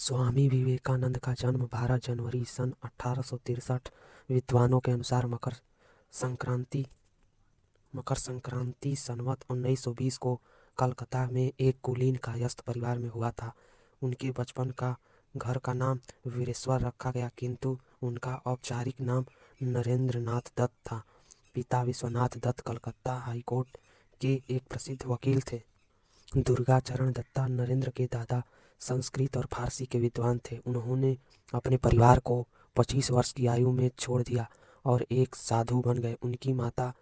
स्वामी विवेकानंद का जन्म 12 जनवरी सन 1863 विद्वानों के अनुसार मकर संक्रांति संवत 1920 को कलकत्ता में एक कुलीन कायस्थ परिवार में हुआ था। उनके बचपन का घर का नाम वीरेश्वर रखा गया, किंतु उनका औपचारिक नाम नरेंद्र नाथ दत्त था। पिता विश्वनाथ दत्त कलकत्ता हाईकोर्ट के एक प्रसिद्ध वकील थे। दुर्गाचरण दत्ता नरेंद्र के दादा संस्कृत और फारसी के विद्वान थे। उन्होंने अपने परिवार को 25 वर्ष की आयु में छोड़ दिया और एक साधु बन गए। उनकी माता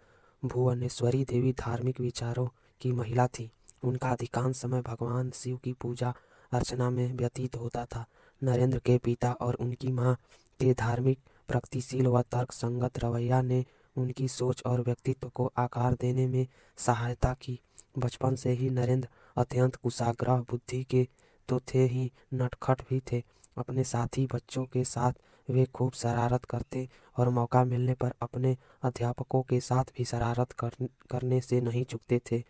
भुवनेश्वरी देवी धार्मिक विचारों की महिला थी। उनका अधिकांश समय भगवान शिव की पूजा अर्चना में व्यतीत होता था। नरेंद्र के पिता और उनकी माँ के धार्मिक, प्रगतिशील व तर्क संगत रवैया ने उनकी सोच और व्यक्तित्व को आकार देने में सहायता की। बचपन से ही नरेंद्र अत्यंत कुशाग्र बुद्धि के तो थे ही, नटखट भी थे। अपने साथी बच्चों के साथ वे खूब शरारत करते और मौका मिलने पर अपने अध्यापकों के साथ भी शरारत करने से नहीं चूकते थे।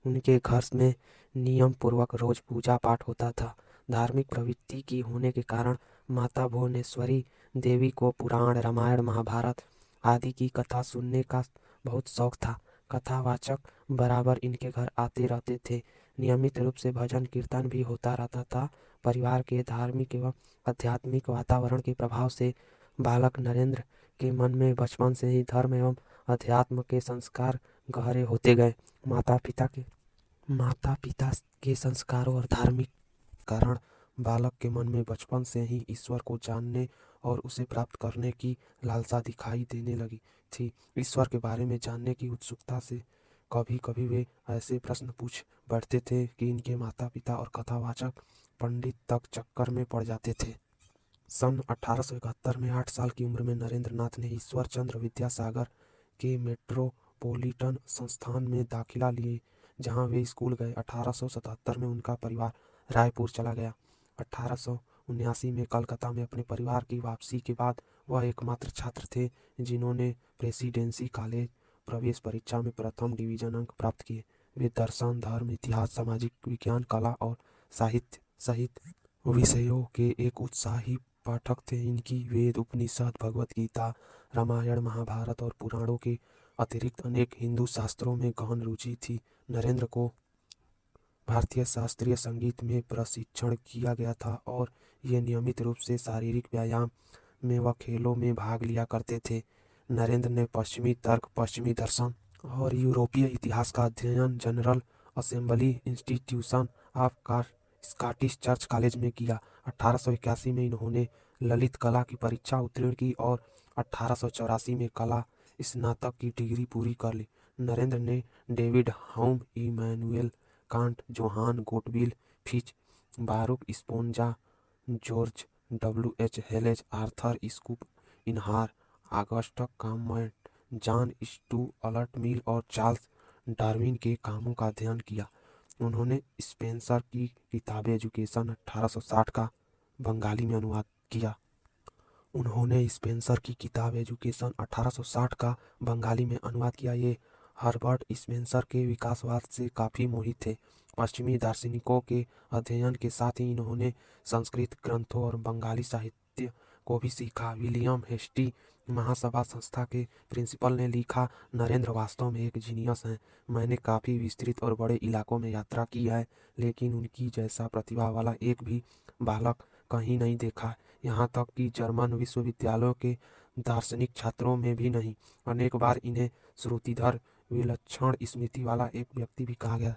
उनके घर में नियम पूर्वक रोज पूजा पाठ होता था। धार्मिक प्रवृत्ति की होने के कारण माता भुवनेश्वरी देवी को पुराण, रामायण, महाभारत आदि की कथा सुनने का बहुत शौक था। कथावाचक बराबर इनके घर आते रहते थे। नियमित रूप से भजन कीर्तन भी होता रहता था। परिवार के धार्मिक एवं आध्यात्मिक वातावरण के प्रभाव से बालक नरेंद्र के मन में बचपन से ही धर्म एवं अध्यात्म के संस्कार गहरे होते गए। माता पिता के संस्कारों और धार्मिक कारण बालक के मन में बचपन से ही ईश्वर को जानने और उसे प्राप्त करने की लालसा दिखाई देने लगी थी। ईश्वर के बारे में जानने की उत्सुकता से कभी कभी वे ऐसे प्रश्न पूछ बैठते थे कि इनके माता पिता और कथावाचक पंडित तक चक्कर में पड़ जाते थे। सन 1871 में 8 साल की उम्र में नरेंद्र नाथ ने ईश्वर चंद्र विद्यासागर के मेट्रोपोलिटन संस्थान में दाखिला लिए, जहां वे स्कूल गए। 1877 में उनका परिवार रायपुर चला गया। 1879 में कलकत्ता में अपने परिवार की वापसी के बाद वह एकमात्र छात्र थे जिन्होंने प्रेसिडेंसी कॉलेज प्रवेश परीक्षा में प्रथम डिवीजन अंक प्राप्त किए। वे दर्शन, धर्म, इतिहास, सामाजिक विज्ञान, कला और साहित्य सहित विषयों के एक उत्साही पाठक थे। इनकी वेद, उपनिषद, भगवत गीता, रामायण, महाभारत और पुराणों के अतिरिक्त अनेक हिंदू शास्त्रों में गहन रुचि थी। नरेंद्र को भारतीय शास्त्रीय संगीत में प्रशिक्षण किया गया था और ये नियमित रूप से शारीरिक व्यायाम में व खेलों में भाग लिया करते थे। नरेंद्र ने पश्चिमी तर्क, पश्चिमी दर्शन और यूरोपीय इतिहास का अध्ययन general assembly institution of Scottish church college में किया। 1881 में इन्होंने ललित कला की परीक्षा उत्तीर्ण की और 1884 में कला स्नातक की डिग्री पूरी कर ली। नरेंद्र ने David Hume, Immanuel Kant, Johann Gottlieb Fichte, Baruch Spinoza, George W.H. हेलेज, Arthur Schopenhauer, Auguste Comte, John Stuart Mill और चार्ल्स डार्विन के कामों का अध्ययन किया। उन्होंने स्पेंसर की किताब एजुकेशन 1860 का बंगाली में अनुवाद किया। ये हर्बर्ट स्पेंसर के विकासवाद से काफ़ी मोहित थे। पश्चिमी दार्शनिकों के अध्ययन के साथ ही इन्होंने संस्कृत ग्रंथों और बंगाली साहित्य को भी सीखा। विलियम हेस्टी महासभा संस्था के प्रिंसिपल ने लिखा, नरेंद्र वास्तव में एक जीनियस हैं। मैंने काफ़ी विस्तृत और बड़े इलाकों में यात्रा की है, लेकिन उनकी जैसा प्रतिभा वाला एक भी बालक कहीं नहीं देखा, यहाँ तक कि जर्मन विश्वविद्यालयों के दार्शनिक छात्रों में भी नहीं। अनेक बार इन्हें श्रुतिधर, विलक्षण स्मृति वाला एक व्यक्ति भी कहा गया।